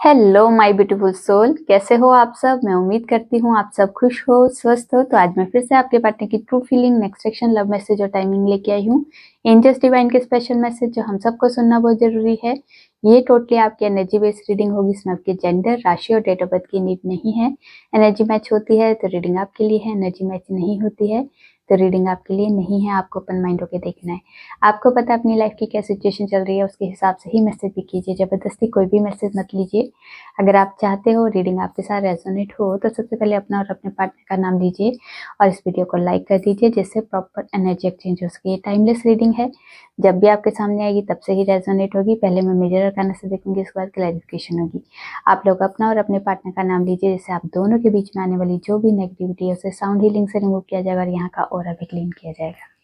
Hello my beautiful soul, कैसे हो आप सब। मैं उम्मीद करती हूँ आप सब खुश हो, स्वस्थ हो। तो आज मैं फिर से आपके पार्टनर की true feeling, next section, love message और टाइमिंग लेके आई हूँ। एंजल्स डिवाइन के स्पेशल मैसेज जो हम सबको सुनना बहुत जरूरी है। ये टोटली आपकी एनर्जी बेस्ड रीडिंग होगी। इसमें आपके जेंडर, राशि और डेट ऑफ बर्थ की नीड नहीं है। एनर्जी मैच होती है तो रीडिंग आपके लिए है, एनर्जी मैच नहीं होती है तो रीडिंग आपके लिए नहीं है। आपको ओपन माइंड होकर देखना है। आपको पता है अपनी लाइफ की क्या सिचुएशन चल रही है, उसके हिसाब से ही मैसेज भी कीजिए। जबरदस्ती कोई भी मैसेज मत लीजिए। अगर आप चाहते हो रीडिंग आपके साथ रेजोनेट हो तो सबसे पहले अपना और अपने पार्टनर का नाम लीजिए और इस वीडियो को लाइक कर दीजिए, जिससे प्रॉपर एनर्जी एक्सचेंज हो सके। ये टाइमलेस रीडिंग है, जब भी आपके सामने आएगी तब से ही रेजोनेट होगी। पहले मैं मेजर अरकाना से देखूंगी, इसके बाद क्लैरिफिकेशन होगी। आप लोग अपना और अपने पार्टनर का नाम लीजिए, जिससे आप दोनों के बीच में आने वाली जो भी नेगेटिविटी है उसे साउंड हीलिंग से रिमूव किया जाएगा और यहाँ का ऑरा भी क्लीन किया जाएगा।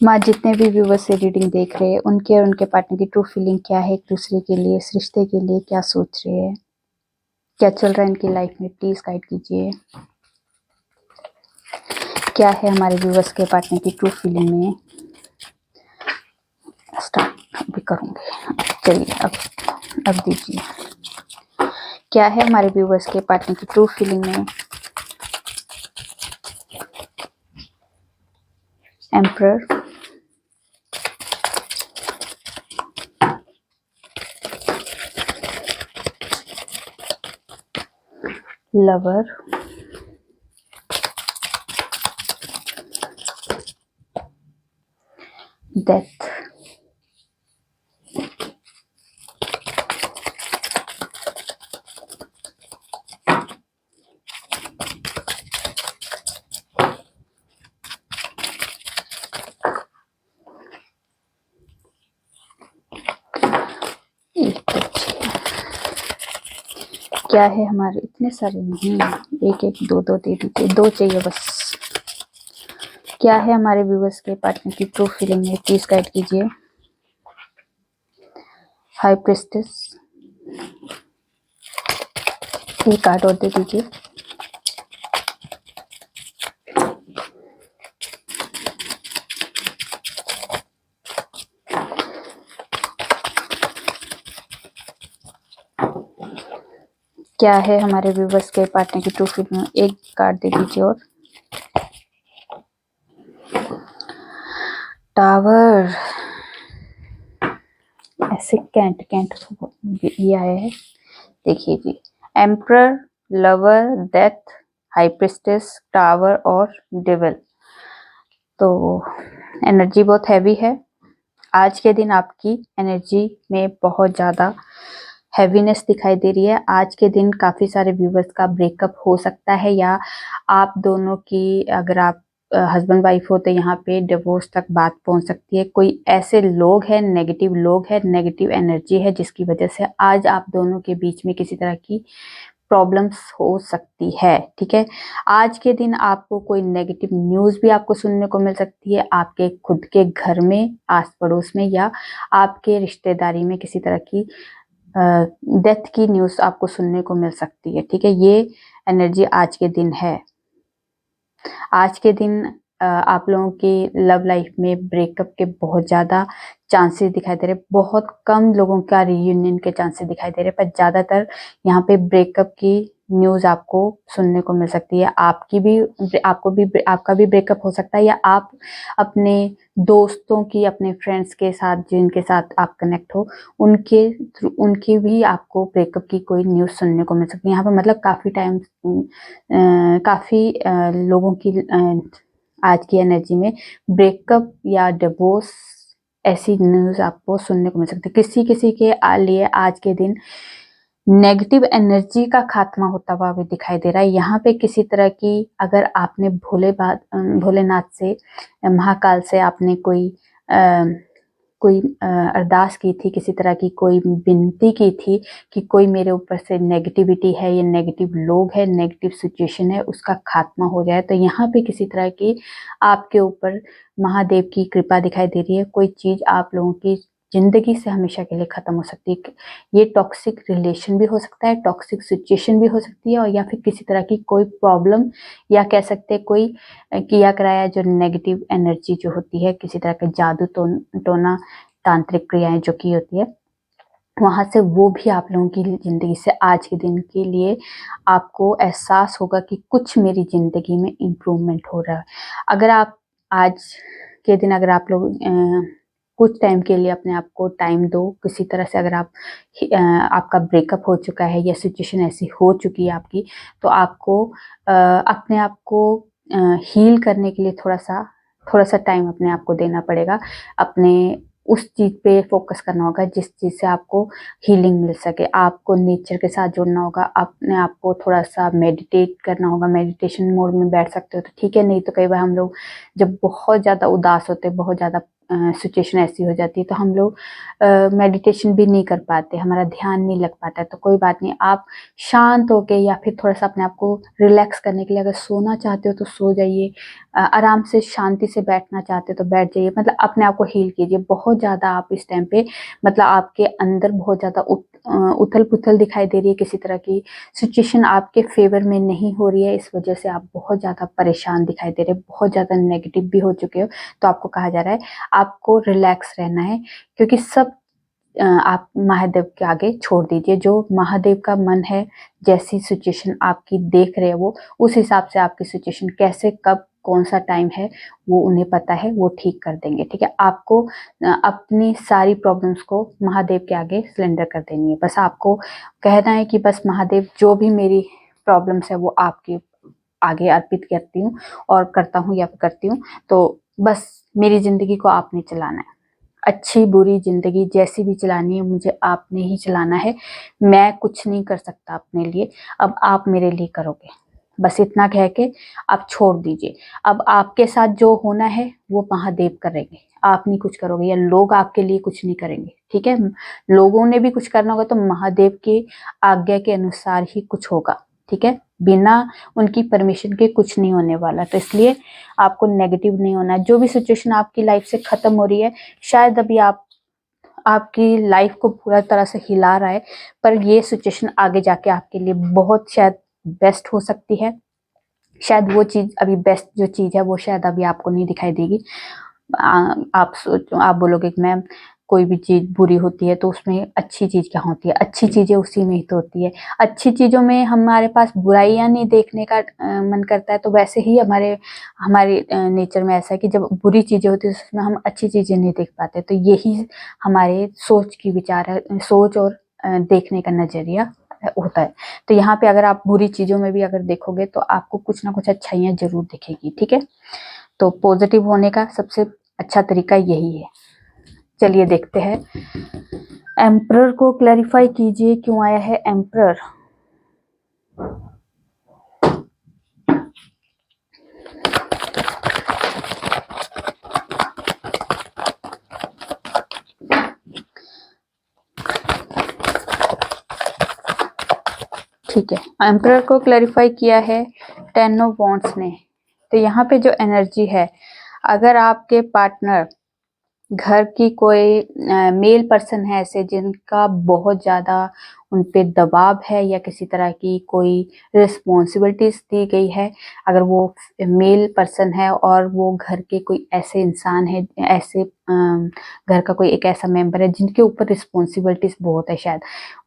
माँ, जितने भी व्यूवर्स से रीडिंग देख रहे हैं उनके और उनके पार्टनर की ट्रू फीलिंग क्या है, एक दूसरे के लिए, इस रिश्ते के लिए क्या सोच रहे हैं, क्या चल रहा है इनकी लाइफ में, प्लीज गाइड कीजिए। क्या है हमारे व्यूवर्स के पार्टनर की ट्रू फीलिंग में। स्टार्ट भी करूंगी, चलिए अब दीजिए। क्या है हमारे व्यूवर्स के पार्टनर की ट्रू फीलिंग में। एम्परर, लवर, डेथ, क्या है हमारे, इतने सारे नहीं, एक एक दो दो दे दीजिए, दो चाहिए बस। क्या है हमारे व्यूवर्स के पार्टनर की ट्रू फीलिंग में, प्लीज गाइड कीजिए। हाई प्रिस्टेस, एक कार्ड और दे दीजिए। क्या है हमारे व्यूवर्स के पार्टनर की ट्रू फीलिंग में, एक कार्ड दे दीजिए और। टावर, ऐसे कैंट कैंट ये आया है, देखिए जी। Emperor, lover, death, high priestess, tower और डेविल। तो एनर्जी बहुत हैवी है आज के दिन। आपकी एनर्जी में बहुत ज़्यादा हैवीनेस दिखाई दे रही है। आज के दिन काफ़ी सारे व्यूवर्स का ब्रेकअप हो सकता है, या आप दोनों की, अगर आप हस्बैंड वाइफ हो तो यहाँ पे डिवोर्स तक बात पहुँच सकती है। कोई ऐसे लोग हैं, नेगेटिव लोग हैं, नेगेटिव एनर्जी है, जिसकी वजह से आज आप दोनों के बीच में किसी तरह की प्रॉब्लम्स हो सकती है। ठीक है, आज के दिन आपको कोई नेगेटिव न्यूज़ भी आपको सुनने को मिल सकती है, आपके खुद के घर में, आस पड़ोस में, या आपके रिश्तेदारी में किसी तरह की डेथ की न्यूज़ आपको सुनने को मिल सकती है। ठीक है, ये एनर्जी आज के दिन है। आज के दिन आप लोगों की लव लाइफ में ब्रेकअप के बहुत ज़्यादा चांसेस दिखाई दे रहे हैं। बहुत कम लोगों का रियूनियन के चांसेस दिखाई दे रहे हैं, पर ज़्यादातर यहाँ पे ब्रेकअप की न्यूज़ आपको सुनने को मिल सकती है। आपका भी ब्रेकअप हो सकता है, या आप अपने दोस्तों की, अपने फ्रेंड्स के साथ, जिनके साथ आप कनेक्ट हो, उनकी भी आपको ब्रेकअप की कोई न्यूज़ सुनने को मिल सकती है। यहाँ पर मतलब काफ़ी लोगों की आज की एनर्जी में ब्रेकअप या डिवोर्स ऐसी न्यूज आपको सुनने को मिल सकती है। किसी किसी के लिए आज के दिन नेगेटिव एनर्जी का खात्मा होता हुआ भी दिखाई दे रहा है। यहाँ पे किसी तरह की, अगर आपने भोलेनाथ से, महाकाल से आपने कोई अरदास की थी, किसी तरह की कोई विनती की थी कि कोई मेरे ऊपर से नेगेटिविटी है, ये नेगेटिव लोग है, नेगेटिव सिचुएशन है, उसका खात्मा हो जाए, तो यहाँ पे किसी तरह की आपके ऊपर महादेव की कृपा दिखाई दे रही है। कोई चीज आप लोगों की जिंदगी से हमेशा के लिए खत्म हो सकती है। ये टॉक्सिक रिलेशन भी हो सकता है, टॉक्सिक सिचुएशन भी हो सकती है, और या फिर किसी तरह की कोई प्रॉब्लम, या कह सकते हैं कोई किया कराया जो नेगेटिव एनर्जी जो होती है, किसी तरह का जादू टोना तांत्रिक क्रियाएं जो की होती है, वहां से वो भी आप लोगों की जिंदगी से आज के दिन के लिए आपको एहसास होगा कि कुछ मेरी जिंदगी में इम्प्रूवमेंट हो रहा है। अगर आप आज के दिन, अगर आप लोग कुछ टाइम के लिए अपने आप को टाइम दो, किसी तरह से अगर आपका ब्रेकअप हो चुका है या सिचुएशन ऐसी हो चुकी है आपकी, तो आपको अपने आप को हील करने के लिए थोड़ा सा टाइम अपने आप को देना पड़ेगा। अपने उस चीज पे फोकस करना होगा जिस चीज से आपको हीलिंग मिल सके। आपको नेचर के साथ जुड़ना होगा, अपने आप को थोड़ा सा मेडिटेट करना होगा। मेडिटेशन मोड में बैठ सकते हो तो ठीक है, नहीं तो कई बार हम लोग जब बहुत ज्यादा उदास होते हैं, बहुत ज्यादा सिचुएशन ऐसी हो जाती है, तो हम लोग मेडिटेशन भी नहीं कर पाते, हमारा ध्यान नहीं लग पाता है। तो कोई बात नहीं, आप शांत होके या फिर थोड़ा सा अपने आप को रिलैक्स करने के लिए अगर सोना चाहते हो तो सो जाइए, आराम से शांति से बैठना चाहते हो तो बैठ जाइए, मतलब अपने आप को हील कीजिए। बहुत ज्यादा आप इस टाइम पे, मतलब आपके अंदर बहुत ज्यादा उथल पुथल दिखाई दे रही है, किसी तरह की सिचुएशन आपके फेवर में नहीं हो रही है, इस वजह से आप बहुत ज्यादा परेशान दिखाई दे रहे हैं, बहुत ज्यादा नेगेटिव भी हो चुके हो। तो आपको कहा जा रहा है आपको रिलैक्स रहना है, क्योंकि सब आप महादेव के आगे छोड़ दीजिए। जो महादेव का मन है, जैसी सिचुएशन आपकी देख रहे हैं वो, उस हिसाब से आपकी सिचुएशन कैसे, कब, कौन सा टाइम है, वो उन्हें पता है, वो ठीक कर देंगे। ठीक है, आपको अपनी सारी प्रॉब्लम्स को महादेव के आगे सिलेंडर कर देनी है। बस आपको कहना है कि बस महादेव, जो भी मेरी प्रॉब्लम्स है वो आपके आगे अर्पित करती हूँ और करता हूँ या करती हूँ, तो बस मेरी जिंदगी को आपने चलाना है। अच्छी बुरी जिंदगी जैसी भी चलानी है, मुझे आपने ही चलाना है। मैं कुछ नहीं कर सकता अपने लिए, अब आप मेरे लिए करोगे। बस इतना कह के आप छोड़ दीजिए। अब आपके साथ जो होना है वो महादेव करेंगे, आप नहीं कुछ करोगे, या लोग आपके लिए कुछ नहीं करेंगे। ठीक है, लोगों ने भी कुछ करना होगा तो महादेव की आज्ञा के अनुसार ही कुछ होगा। ठीक है, बिना उनकी परमिशन के कुछ नहीं होने वाला। तो इसलिए आपको नेगेटिव नहीं होना है। जो भी सिचुएशन आपकी लाइफ से खत्म हो रही है, शायद अभी आपकी लाइफ को पूरा तरह से हिला रहा है, पर ये सिचुएशन आगे जाके आपके लिए बहुत शायद बेस्ट हो सकती है। शायद वो चीज अभी बेस्ट जो चीज है वो शायद अभी आपको नहीं दिखाई देगी। आप बोलोगे कि मैम कोई भी चीज बुरी होती है तो उसमें अच्छी चीज क्या होती है? अच्छी चीजें उसी में ही तो होती है। अच्छी चीजों में हमारे पास बुराइयां नहीं देखने का मन करता है, तो वैसे ही हमारे नेचर में ऐसा है कि जब बुरी चीजें होती है उसमें हम अच्छी चीजें नहीं देख पाते। तो यही हमारे सोच की विचार है, सोच और देखने का नजरिया होता है। तो यहाँ पे अगर आप बुरी चीजों में भी अगर देखोगे तो आपको कुछ ना कुछ अच्छाइयाँ जरूर दिखेगी। ठीक है, तो पॉजिटिव होने का सबसे अच्छा तरीका यही है। चलिए देखते हैं, एम्परर को क्लैरिफाई कीजिए, क्यों आया है एम्परर। ठीक है, एम्परर को क्लैरिफाई किया है 10 ऑफ वॉन्ड्स ने। तो यहाँ पे जो एनर्जी है, अगर आपके पार्टनर घर की कोई मेल पर्सन है ऐसे जिनका बहुत ज्यादा उन पे दबाव है, या किसी तरह की कोई रिस्पॉन्सिबिलिटीज दी गई है, अगर वो मेल पर्सन है और वो घर के कोई ऐसे इंसान है, ऐसे घर का कोई एक ऐसा मेंबर है जिनके ऊपर रिस्पॉन्सिबिलिटीज बहुत है, शायद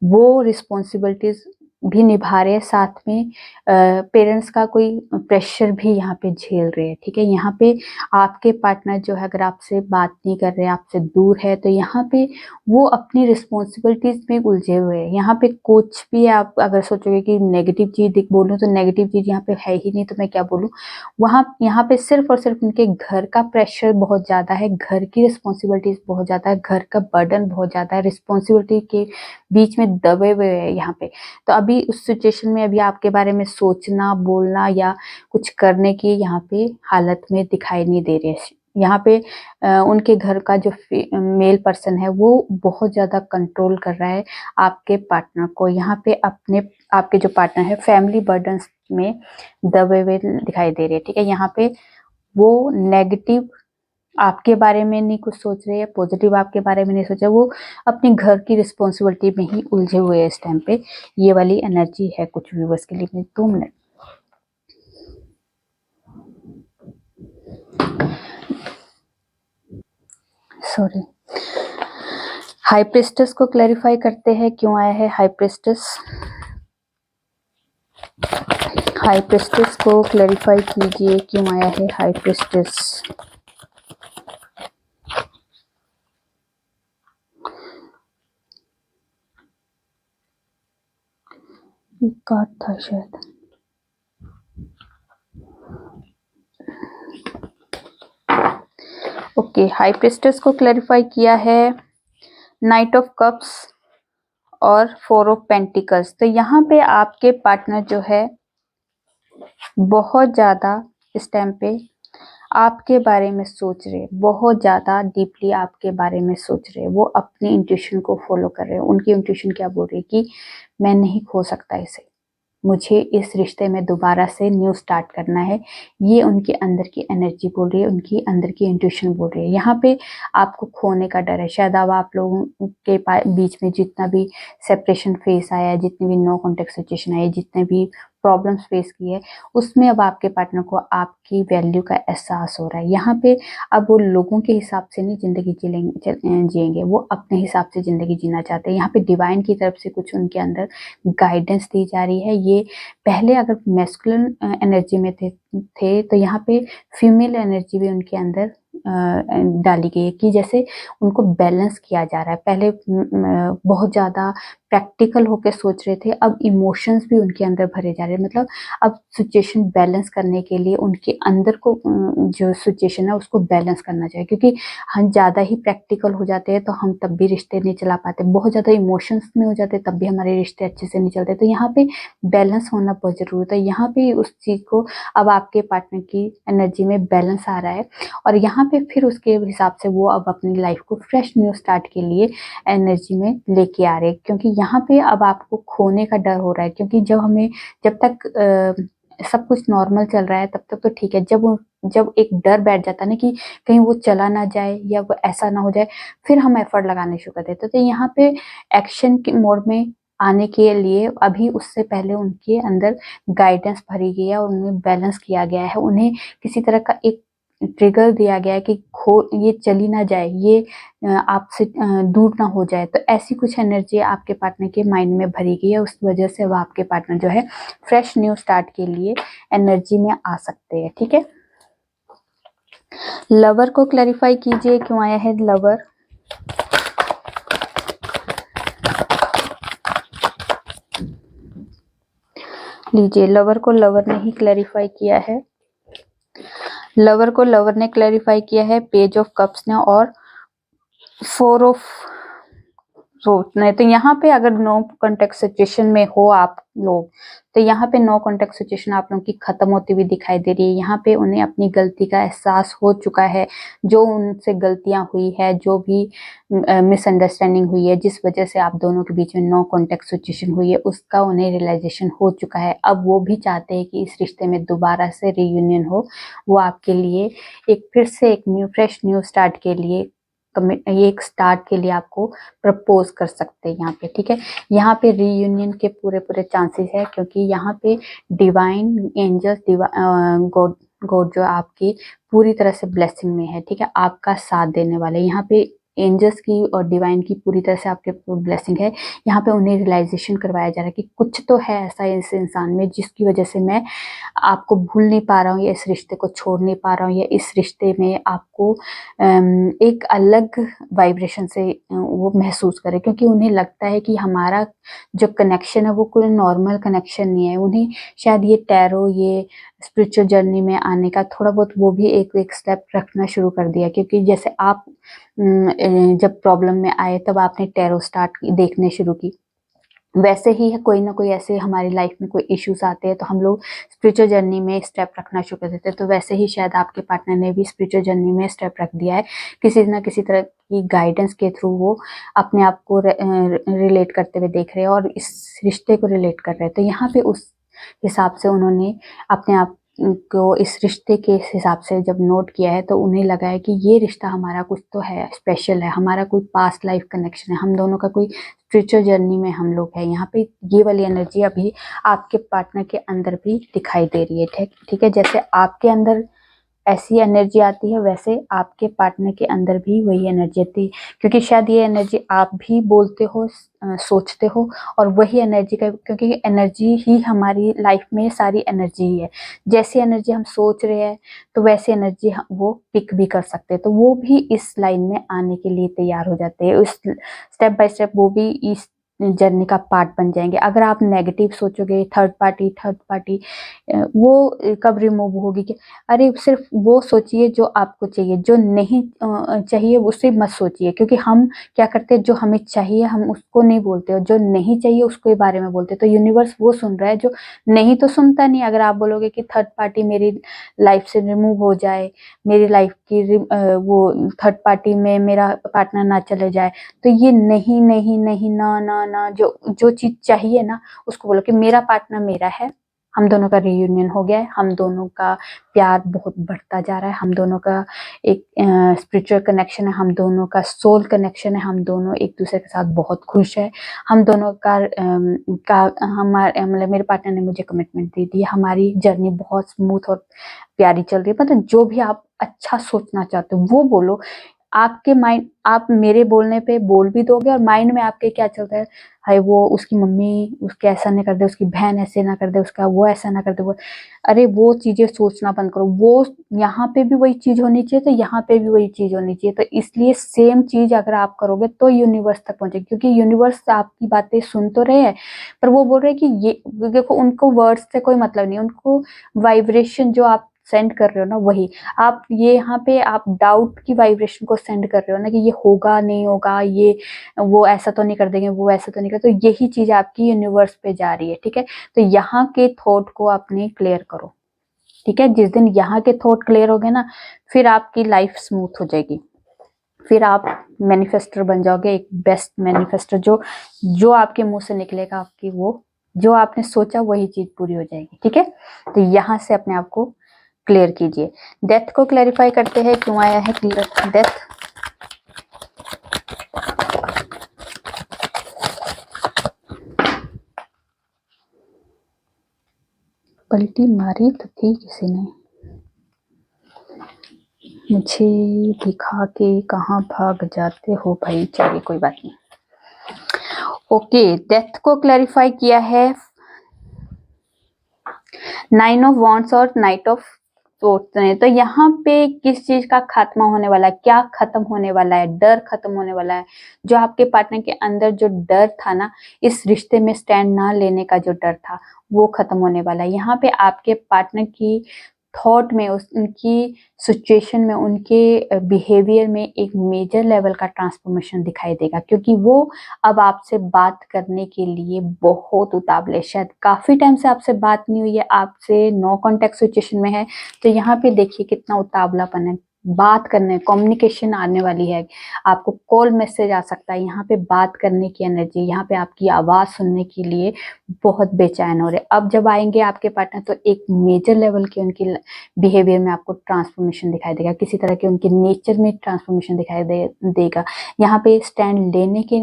वो रिस्पॉन्सिबिलिटीज भी निभा रहे हैं, साथ में पेरेंट्स का कोई प्रेशर भी यहाँ पे झेल रहे हैं, ठीक है। यहाँ पे आपके पार्टनर जो है अगर आपसे बात नहीं कर रहे, आपसे दूर है, तो यहाँ पे वो अपनी रिस्पॉन्सिबिलिटीज में उलझे हुए हैं। यहाँ पे कुछ भी आप अगर सोचोगे कि नेगेटिव चीज बोलूँ तो नेगेटिव चीज यहाँ पे है ही नहीं, तो मैं क्या बोलूँ। वहाँ यहाँ पे सिर्फ और सिर्फ उनके घर का प्रेशर बहुत ज्यादा है, घर की रिस्पॉन्सिबिलिटीज बहुत ज्यादा है, घर का बर्डन बहुत ज्यादा है, रिस्पॉन्सिबिलिटी के बीच में दबे हुए हैं यहाँ पे। तो अभी उस सिचुएशन में अभी आपके बारे में सोचना, बोलना या कुछ करने की यहाँ पे हालत में दिखाई नहीं दे रहे। यहाँ पे उनके घर का जो मेल पर्सन है वो बहुत ज्यादा कंट्रोल कर रहा है आपके पार्टनर को। यहाँ पे अपने आपके जो पार्टनर है फैमिली बर्डन में दबे हुए दिखाई दे रहे हैं, ठीक है। यहाँ पे वो नेगेटिव आपके बारे में नहीं कुछ सोच रहे हैं, पॉजिटिव आपके बारे में नहीं सोचा, वो अपने घर की रिस्पॉन्सिबिलिटी में ही उलझे हुए हैं इस टाइम पे। ये वाली एनर्जी है कुछ व्यूवर्स के लिए। मैं 2 मिनट सॉरी। हाई प्रिस्टेस को क्लैरिफाई करते हैं क्यों आया है हाई प्रिस्टेस। हाई प्रिस्टेस को क्लैरिफाई कीजिए क्यों आया है हाई प्रिस्टेस। कार्ड था शायद। ओके, हाई प्रिस्टेस को क्लैरिफाई किया है नाइट ऑफ कप्स और 4 ऑफ पेंटिकल्स। तो यहाँ पे आपके पार्टनर जो है बहुत ज्यादा इस टाइम पे आपके बारे में सोच रहे, बहुत ज्यादा डीपली आपके बारे में सोच रहे। वो अपनी इंट्यूशन को फॉलो कर रहे हैं। उनकी इंट्यूशन क्या बोल रही है कि मैं नहीं खो सकता इसे, मुझे इस रिश्ते में दोबारा से न्यू स्टार्ट करना है। ये उनके अंदर की एनर्जी बोल रही है, उनकी अंदर की इंट्यूशन बोल रही है। यहाँ पे आपको खोने का डर है। शायद अब आप लोगों के बीच में जितना भी सेपरेशन फेस आया, जितनी भी नो कॉन्टेक्ट सिचुएशन आई, जितने भी प्रॉब्लम्स फेस की है, उसमें अब आपके पार्टनर को आपकी वैल्यू का एहसास हो रहा है। यहाँ पे अब वो लोगों के हिसाब से नहीं जिंदगी जिएंगे, वो अपने हिसाब से जिंदगी जीना चाहते हैं। यहाँ पे डिवाइन की तरफ से कुछ उनके अंदर गाइडेंस दी जा रही है। ये पहले अगर मैस्कुलिन एनर्जी में थे तो यहाँ पे फीमेल एनर्जी भी उनके अंदर डाली गई है कि जैसे उनको बैलेंस किया जा रहा है। पहले बहुत ज्यादा प्रैक्टिकल होकर सोच रहे थे, अब इमोशंस भी उनके अंदर भरे जा रहे हैं। मतलब अब सिचुएशन बैलेंस करने के लिए उनके अंदर को जो सिचुएशन है उसको बैलेंस करना चाहिए, क्योंकि हम ज्यादा ही प्रैक्टिकल हो जाते हैं तो हम तब भी रिश्ते नहीं चला पाते, बहुत ज्यादा इमोशंस में हो जाते तब भी हमारे रिश्ते अच्छे से नहीं चलते। तो यहाँ पे बैलेंस होना बहुत जरूरी है। यहाँ पे उस चीज को अब आपके पार्टनर की एनर्जी में बैलेंस आ रहा है और यहाँ पे फिर उसके हिसाब से वो अब अपनी लाइफ को फ्रेश न्यू स्टार्ट के लिए एनर्जी में लेके आ रहे हैं। क्योंकि यहाँ पे अब आपको खोने का डर हो रहा है, क्योंकि जब तक सब कुछ नॉर्मल चल रहा है तब तक तो ठीक है। जब एक डर बैठ जाता है ना कि कहीं वो चला ना जाए या वो ऐसा ना हो जाए, फिर हम एफर्ट लगाने शुरू कर देते। तो यहाँ पे एक्शन के मोड में आने के लिए अभी उससे पहले उनके अंदर गाइडेंस भरी गई है और उन्हें बैलेंस किया गया है। उन्हें किसी तरह का एक ट्रिगर दिया गया है कि ये चली ना जाए, ये आपसे दूर ना हो जाए। तो ऐसी कुछ एनर्जी आपके पार्टनर के माइंड में भरी गई है, उस वजह से वो आपके पार्टनर जो है फ्रेश न्यू स्टार्ट के लिए एनर्जी में आ सकते हैं, ठीक है। लवर को क्लैरिफाई कीजिए क्यों आया है लवर। लीजिए, लवर को लवर ने ही क्लैरिफाई किया है। लवर को लवर ने क्लैरिफाई किया है पेज ऑफ कप्स ने और 4 ऑफ रोज ने। तो यहाँ पे अगर नो कॉन्टेक्ट सिचुएशन में हो आप लोग, तो यहाँ पे नो कॉन्टेक्ट सिचुएशन आप लोगों की खत्म होती हुई दिखाई दे रही है। यहाँ पे उन्हें अपनी गलती का एहसास हो चुका है, जो उनसे गलतियां हुई है, जो भी मिसअंडरस्टैंडिंग हुई है, जिस वजह से आप दोनों के बीच में नो कॉन्टेक्ट सिचुएशन हुई है, उसका उन्हें रियलाइजेशन हो चुका है। अब वो भी चाहते हैं कि इस रिश्ते में दोबारा से रियूनियन हो। वो आपके लिए एक फिर से एक फ्रेश न्यू स्टार्ट के लिए ये एक स्टार्ट के लिए आपको प्रपोज कर सकते हैं यहाँ पे, ठीक है। यहाँ पे रीयूनियन के पूरे चांसेस है, क्योंकि यहाँ पे डिवाइन एंजल्स गॉड जो आपकी पूरी तरह से ब्लेसिंग में है, ठीक है, आपका साथ देने वाले। यहाँ पे एंजल्स की और डिवाइन की पूरी तरह से आपके ब्लेसिंग है। यहाँ पे उन्हें रियलाइजेशन करवाया जा रहा है कि कुछ तो है ऐसा इस इंसान में जिसकी वजह से मैं आपको भूल नहीं पा रहा हूँ, या इस रिश्ते को छोड़ नहीं पा रहा हूँ, या इस रिश्ते में आपको एक अलग वाइब्रेशन से वो महसूस करे, क्योंकि उन्हें लगता है कि हमारा जो कनेक्शन है वो कोई नॉर्मल कनेक्शन नहीं है। उन्हें शायद ये टैरो, ये स्पिरिचुअल जर्नी में आने का थोड़ा बहुत वो भी एक एक स्टेप रखना शुरू कर दिया, क्योंकि जैसे आप जब प्रॉब्लम में आए तब आपने टैरो देखने शुरू की, वैसे ही है कोई ना कोई ऐसे हमारी लाइफ में कोई इश्यूज आते हैं तो हम लोग स्पिरिचुअल जर्नी में स्टेप रखना शुरू कर देते हैं। तो वैसे ही शायद आपके पार्टनर ने भी स्पिरिचुअल जर्नी में स्टेप रख दिया है, किसी ना किसी तरह की गाइडेंस के थ्रू वो अपने आप को रिलेट करते हुए देख रहे हैं और इस रिश्ते को रिलेट कर रहे हैं। तो यहाँ पे उस हिसाब से उन्होंने अपने आप को इस रिश्ते के हिसाब से जब नोट किया है तो उन्हें लगा है कि ये रिश्ता हमारा कुछ तो है, स्पेशल है, हमारा कोई पास्ट लाइफ कनेक्शन है, हम दोनों का कोई स्पिरिचुअल जर्नी में हम लोग हैं। यहाँ पे ये वाली एनर्जी अभी आपके पार्टनर के अंदर भी दिखाई दे रही है। ठीक है, जैसे आपके अंदर ऐसी एनर्जी आती है वैसे आपके पार्टनर के अंदर भी वही एनर्जी आती है, क्योंकि शायद ये एनर्जी आप भी बोलते हो, सोचते हो, और वही एनर्जी का, क्योंकि एनर्जी ही हमारी लाइफ में सारी एनर्जी ही है। जैसी एनर्जी हम सोच रहे हैं तो वैसी एनर्जी वो पिक भी कर सकते हैं, तो वो भी इस लाइन में आने के लिए तैयार हो जाते हैं। उस स्टेप बाय स्टेप वो भी इस जर्नी का पार्ट बन जाएंगे। अगर आप नेगेटिव सोचोगे, थर्ड पार्टी वो कब रिमूव होगी कि अरे सिर्फ वो सोचिए जो आपको चाहिए, जो नहीं चाहिए उसे मत सोचिए, क्योंकि हम क्या करते हैं, जो हमें चाहिए हम उसको नहीं बोलते और जो नहीं चाहिए उसके बारे में बोलते हैं। तो यूनिवर्स वो सुन रहा है, जो नहीं तो सुनता नहीं। अगर आप बोलोगे कि थर्ड पार्टी मेरी लाइफ से रिमूव हो जाए, मेरी लाइफ की वो थर्ड पार्टी में मेरा पार्टनर ना चले जाए, तो ये नहीं नहीं नहीं, ना ना ना, जो चीज चाहिए ना उसको बोलो कि मेरा पार्टनर मेरा है, हम दोनों का रियूनियन हो गया है, हम दोनों का प्यार बहुत बढ़ता जा रहा है, हम दोनों का एक स्पिरिचुअल कनेक्शन है, हम दोनों का सोल कनेक्शन है, हम दोनों एक दूसरे के साथ बहुत खुश है, हम दोनों हमारे मतलब मेरे पार्टनर ने मुझे कमिटमेंट दे दी, हमारी जर्नी बहुत स्मूथ और प्यारी चल रही है। मतलब जो भी आप अच्छा सोचना चाहते हो वो बोलो। आपके माइंड, आप मेरे बोलने पे बोल भी दोगे और माइंड में आपके क्या चलता है, हाय वो उसकी मम्मी उसके ऐसा नहीं कर दे, उसकी बहन ऐसे ना कर दे, उसका वो ऐसा ना कर दे, वो अरे वो चीजें सोचना बंद करो। वो यहाँ पे भी वही चीज होनी चाहिए तो यहाँ पे भी वही चीज होनी चाहिए। तो इसलिए सेम चीज अगर आप करोगे तो यूनिवर्स तक पहुंचेगी, क्योंकि यूनिवर्स आपकी बातें सुन तो रहे हैं पर वो बोल रहे हैं कि ये देखो, उनको वर्ड्स से कोई मतलब नहीं, उनको वाइब्रेशन जो आप सेंड कर रहे हो ना वही आप, ये यहाँ पे आप डाउट की वाइब्रेशन को सेंड कर रहे हो ना कि ये होगा नहीं होगा, ये वो ऐसा तो नहीं कर देंगे, वो ऐसा तो नहीं कर, तो यही चीज आपकी यूनिवर्स पे जा रही है। ठीक है, तो यहाँ के थॉट को अपने क्लियर करो। ठीक है, जिस दिन यहाँ के थॉट क्लियर हो गए ना, फिर आपकी लाइफ स्मूथ हो जाएगी, फिर आप मैनिफेस्टर बन जाओगे, एक बेस्ट मैनिफेस्टर। जो आपके मुंह से निकलेगा, आपकी वो जो आपने सोचा वही चीज पूरी हो जाएगी। ठीक है, तो यहाँ से अपने आप को क्लियर कीजिए। डेथ को क्लैरिफाई करते हैं, क्यों आया है क्लियर डेथ। पलटी मारी तो थी किसी ने, मुझे दिखा के कहाँ भाग जाते हो भाई। चलिए कोई बात नहीं। ओके, डेथ को क्लैरिफाई किया है 9 ऑफ वॉन्ड्स और नाइट ऑफ सोचते हैं। तो यहाँ पे किस चीज का खात्मा होने वाला है, क्या खत्म होने वाला है, डर खत्म होने वाला है। जो आपके पार्टनर के अंदर जो डर था ना, इस रिश्ते में स्टैंड ना लेने का जो डर था, वो खत्म होने वाला है। यहाँ पे आपके पार्टनर की थॉट में, उनकी सिचुएशन में, उनके बिहेवियर में एक मेजर लेवल का ट्रांसफॉर्मेशन दिखाई देगा, क्योंकि वो अब आपसे बात करने के लिए बहुत उतावले, शायद काफी टाइम से आपसे बात नहीं हुई है, आपसे नो कांटेक्ट सिचुएशन में है। तो यहाँ पे देखिए कितना उतावलापन है, बात करने, कम्युनिकेशन आने वाली है, आपको कॉल मैसेज आ सकता है। यहाँ पे बात करने की एनर्जी, यहाँ पे आपकी आवाज सुनने के लिए बहुत बेचैन हो रहे। अब जब आएंगे आपके पार्टनर तो एक मेजर लेवल की उनकी बिहेवियर में आपको ट्रांसफॉर्मेशन दिखाई देगा, किसी तरह के उनके नेचर में ट्रांसफॉर्मेशन दिखाई देगा। यहाँ पे स्टैंड लेने के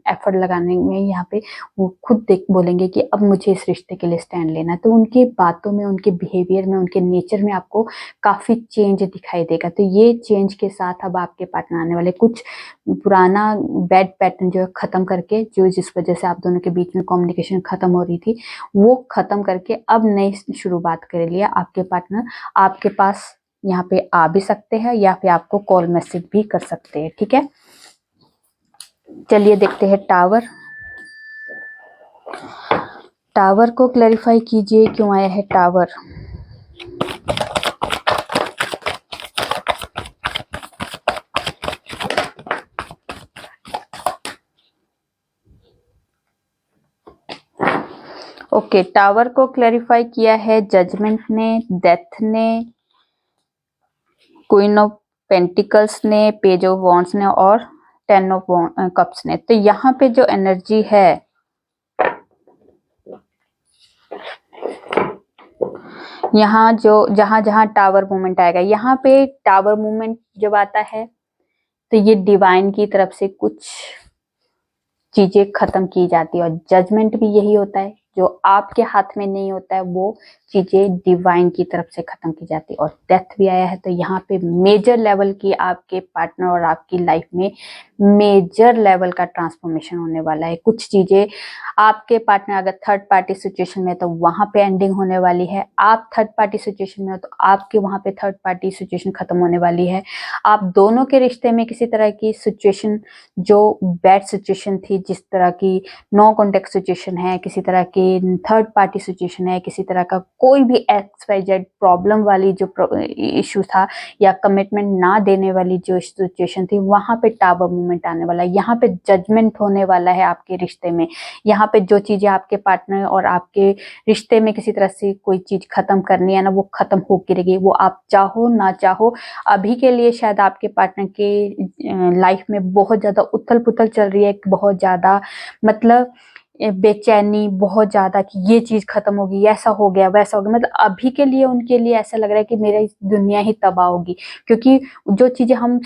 एफर्ट लगाने में यहाँ पे वो खुद बोलेंगे कि अब मुझे इस रिश्ते के लिए स्टैंड लेना है। तो उनकी बातों में, उनके बिहेवियर में, उनके नेचर में आपको काफी चेंज दिखाई देगा। तो ये चेंज के साथ अब आपके पार्टनर आने वाले, कुछ पुराना बैड पैटर्न जो है खत्म करके, जो जिस वजह से आप दोनों के बीच में कम्युनिकेशन खत्म हो रही थी, वो खत्म करके अब नई शुरुआत कर लिया आपके पार्टनर। आपके पास यहाँ पे आ भी सकते हैं या फिर आपको कॉल मैसेज भी कर सकते हैं, ठीक है। चलिए देखते हैं टावर। टावर को क्लैरिफाई कीजिए, क्यों आया है टावर। ओके, टावर को क्लैरिफाई किया है जजमेंट ने, डेथ ने, क्वीन ऑफ पेंटिकल्स ने, पेज ऑफ वॉन्ड्स ने और 10 ऑफ कप्स ने। तो यहाँ पे जो एनर्जी है, यहाँ जो जहां जहां टावर मूवमेंट आएगा, यहाँ पे टावर मूवमेंट जब आता है तो ये डिवाइन की तरफ से कुछ चीजें खत्म की जाती है, और जजमेंट भी यही होता है, जो आपके हाथ में नहीं होता है वो चीजें डिवाइन की तरफ से खत्म की जाती है। और डेथ भी आया है, तो यहाँ पे मेजर लेवल की आपके पार्टनर और आपकी लाइफ में मेजर लेवल का ट्रांसफॉर्मेशन होने वाला है। कुछ चीजें आपके पार्टनर अगर थर्ड पार्टी सिचुएशन में है तो वहां पे एंडिंग होने वाली है, आप थर्ड पार्टी सिचुएशन में हो तो आपके वहां पे थर्ड पार्टी सिचुएशन खत्म होने वाली है। आप दोनों के रिश्ते में किसी तरह की सिचुएशन, जो बैड सिचुएशन थी, जिस तरह की नो कॉन्टेक्ट सिचुएशन है, किसी तरह की थर्ड पार्टी सिचुएशन है, किसी तरह का कोई भी XYZ प्रॉब्लम वाली जो इशू था या कमिटमेंट ना देने वाली जो सिचुएशन थी, वहां पे टावर मूवमेंट आने वाला है। यहाँ पे जजमेंट होने वाला है आपके रिश्ते में। यहाँ पे जो चीजें आपके पार्टनर और आपके रिश्ते में किसी तरह से कोई चीज खत्म करनी है ना, वो खत्म होकर रहेगी। वो आप चाहो ना चाहो, अभी के लिए शायद आपके पार्टनर के लाइफ में बहुत ज्यादा उथल पुथल चल रही है, बहुत ज्यादा मतलब बेचैनी, बहुत ज्यादा कि ये चीज खत्म होगी, ऐसा हो गया वैसा हो गया, मतलब अभी के लिए उनके लिए ऐसा लग रहा है कि मेरी दुनिया ही तबाह होगी। क्योंकि जो चीजें हम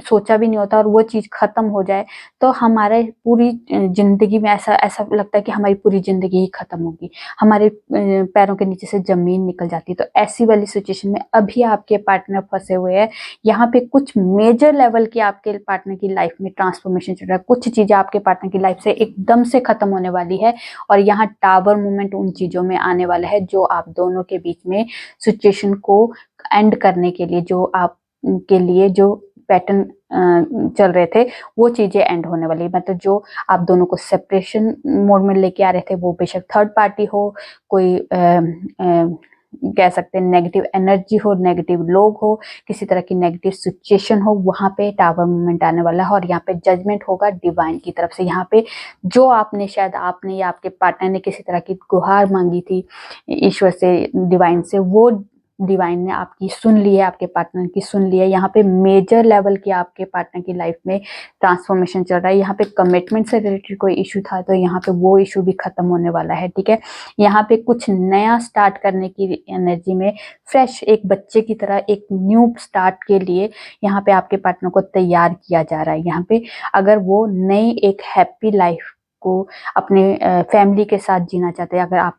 सोचा भी नहीं होता और वो चीज खत्म हो जाए तो हमारे पूरी जिंदगी में ऐसा ऐसा लगता है कि हमारी पूरी जिंदगी ही खत्म होगी, हमारे पैरों के नीचे से जमीन निकल जाती है। तो ऐसी वाली सिचुएशन में अभी आपके पार्टनर फंसे हुए हैं। यहाँ पे कुछ मेजर लेवल की आपके पार्टनर की लाइफ में ट्रांसफॉर्मेशन चल रहा है, कुछ चीजें आपके पार्टनर की लाइफ से एकदम से खत्म होने वाली है, और यहाँ टावर मूवमेंट उन चीजों में आने वाला है जो आप दोनों के बीच में सिचुएशन को एंड करने के लिए, जो आप के लिए जो पैटर्न चल रहे थे, वो चीजें एंड होने वाली। मतलब जो आप दोनों को सेपरेशन मोड में लेके आ रहे थे, वो बेशक थर्ड पार्टी हो, कोई कह सकते हैं नेगेटिव एनर्जी हो, नेगेटिव लोग हो, किसी तरह की नेगेटिव सिचुएशन हो, वहां पे टावर मूवमेंट आने वाला है। और यहाँ पे जजमेंट होगा डिवाइन की तरफ से। यहाँ पे जो आपने शायद आपने या आपके पार्टनर ने किसी तरह की गुहार मांगी थी ईश्वर से, डिवाइन से, वो डिवाइन ने आपकी सुन ली है, आपके पार्टनर की सुन ली है। यहाँ पे मेजर लेवल की आपके पार्टनर की लाइफ में ट्रांसफॉर्मेशन चल रहा है। यहाँ पे कमिटमेंट से रिलेटेड कोई इशू था तो यहाँ पे वो इशू भी खत्म होने वाला है, ठीक है। यहाँ पे कुछ नया स्टार्ट करने की एनर्जी में, फ्रेश एक बच्चे की तरह एक न्यू स्टार्ट के लिए यहाँ पे आपके पार्टनर को तैयार किया जा रहा है। यहाँ पे अगर वो नई एक हैप्पी लाइफ को अपने फैमिली के साथ जीना चाहते हैं, अगर आप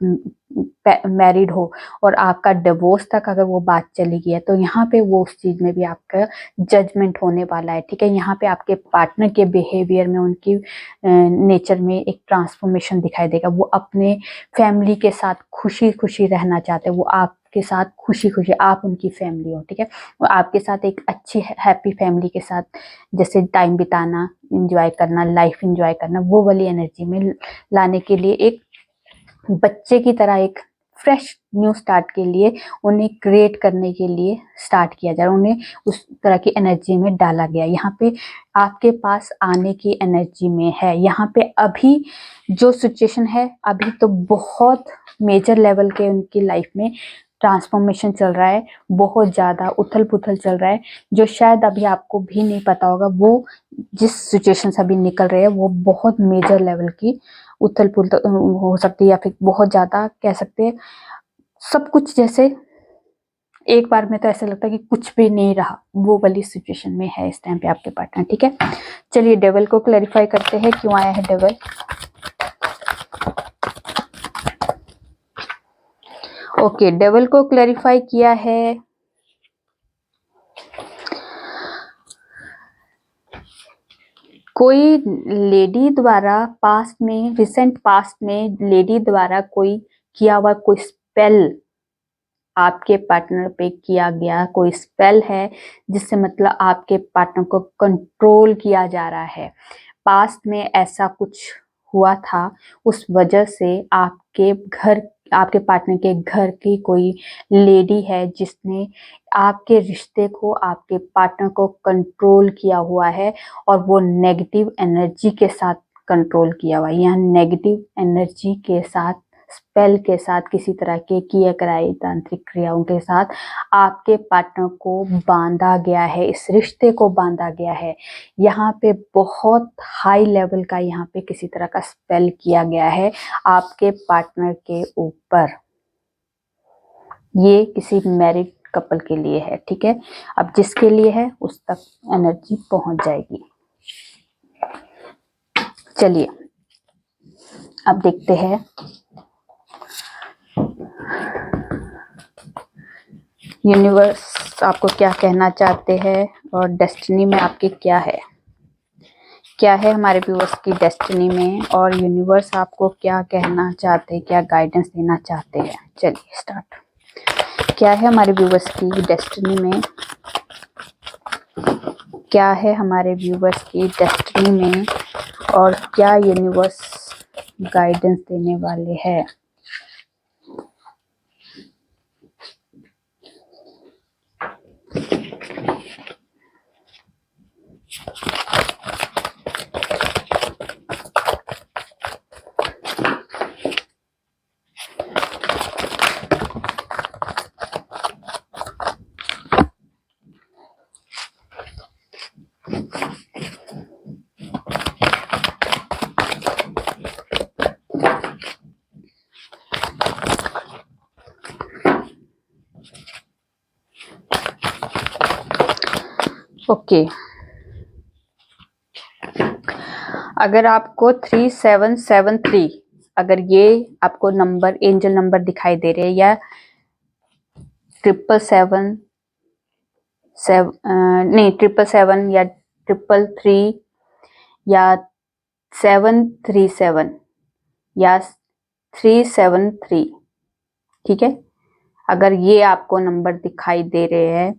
मैरिड हो और आपका डिवोर्स तक अगर वो बात चली गई है, तो यहाँ पे वो उस चीज में भी आपका जजमेंट होने वाला है, ठीक है। यहाँ पे आपके पार्टनर के बिहेवियर में, उनकी नेचर में एक ट्रांसफॉर्मेशन दिखाई देगा। वो अपने फैमिली के साथ खुशी खुशी रहना चाहते हैं, वो आपके साथ खुशी खुशी, आप उनकी फैमिली हो, ठीक है। वो आपके साथ एक अच्छी हैप्पी फैमिली के साथ जैसे टाइम बिताना, इंजॉय करना, लाइफ इंजॉय करना, वो वाली एनर्जी में लाने के लिए एक बच्चे की तरह एक फ्रेश न्यू स्टार्ट के लिए उन्हें क्रिएट करने के लिए स्टार्ट किया जा रहा है, उन्हें उस तरह की एनर्जी में डाला गया। यहाँ पे आपके पास आने की एनर्जी में है। यहाँ पे अभी जो सिचुएशन है, अभी तो बहुत मेजर लेवल के उनकी लाइफ में ट्रांसफॉर्मेशन चल रहा है, बहुत ज्यादा उथल पुथल चल रहा है, जो शायद अभी आपको भी नहीं पता होगा। वो जिस सिचुएशन से अभी निकल रहे हैं वो बहुत मेजर लेवल की उथल पुथल हो सकती है, या फिर बहुत ज्यादा कह सकते हैं सब कुछ जैसे एक बार में तो ऐसा लगता है कि कुछ भी नहीं रहा, वो वाली सिचुएशन में है इस टाइम पे आपके पार्टनर, ठीक है। चलिए डेविल को क्लैरिफाई करते हैं, क्यों आया है डेविल। ओके, डेविल को क्लैरिफाई किया है कोई लेडी द्वारा पास्ट में, रिसेंट पास्ट में लेडी द्वारा कोई किया हुआ कोई स्पेल आपके पार्टनर पे किया गया कोई स्पेल है, जिससे मतलब आपके पार्टनर को कंट्रोल किया जा रहा है। पास्ट में ऐसा कुछ हुआ था, उस वजह से आपके पार्टनर के घर की कोई लेडी है जिसने आपके रिश्ते को, आपके पार्टनर को कंट्रोल किया हुआ है, और वो नेगेटिव एनर्जी के साथ कंट्रोल किया हुआ है। यहाँ नेगेटिव एनर्जी के साथ, स्पेल के साथ, किसी तरह के किए कराई तांत्रिक क्रियाओं के साथ आपके पार्टनर को बांधा गया है, इस रिश्ते को बांधा गया है। यहाँ पे बहुत हाई लेवल का यहाँ पे किसी तरह का स्पेल किया गया है आपके पार्टनर के ऊपर। ये किसी मैरिड कपल के लिए है, ठीक है। अब जिसके लिए है उस तक एनर्जी पहुंच जाएगी। चलिए अब देखते हैं यूनिवर्स आपको क्या कहना चाहते हैं और डेस्टिनी में आपकी क्या है। क्या है हमारे व्यूअर्स की डेस्टिनी में, और यूनिवर्स आपको क्या कहना चाहते हैं, क्या गाइडेंस देना चाहते हैं। चलिए स्टार्ट। क्या है हमारे व्यूअर्स की डेस्टिनी में, क्या है हमारे व्यूअर्स की डेस्टिनी में, और क्या यूनिवर्स गाइडेंस देने वाले हैं। ओके अगर आपको 3773, अगर ये आपको नंबर, एंजल नंबर दिखाई दे रहे हैं, या 777 नहीं 777 या 333 या 737 या 373, ठीक है। अगर ये आपको नंबर दिखाई दे रहे हैं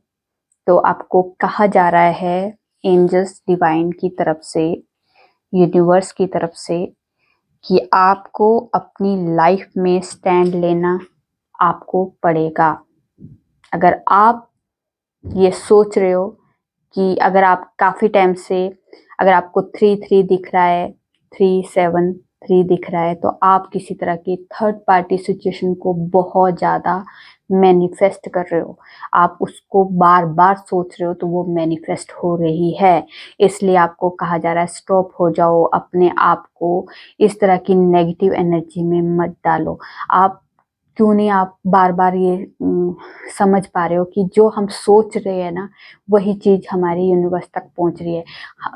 तो आपको कहा जा रहा है एंजल्स डिवाइन की तरफ से, यूनिवर्स की तरफ से, कि आपको अपनी लाइफ में स्टैंड लेना आपको पड़ेगा। अगर आप ये सोच रहे हो कि अगर आप काफी टाइम से, अगर आपको 33 दिख रहा है, 373 दिख रहा है, तो आप किसी तरह की थर्ड पार्टी सिचुएशन को बहुत ज्यादा मैनिफेस्ट कर रहे हो। आप उसको बार बार सोच रहे हो, तो वो मैनिफेस्ट हो रही है। इसलिए आपको कहा जा रहा है स्टॉप हो जाओ, अपने आप को इस तरह की नेगेटिव एनर्जी में मत डालो। आप क्यों नहीं, आप बार बार ये समझ पा रहे हो कि जो हम सोच रहे हैं ना, वही चीज हमारी यूनिवर्स तक पहुंच रही है।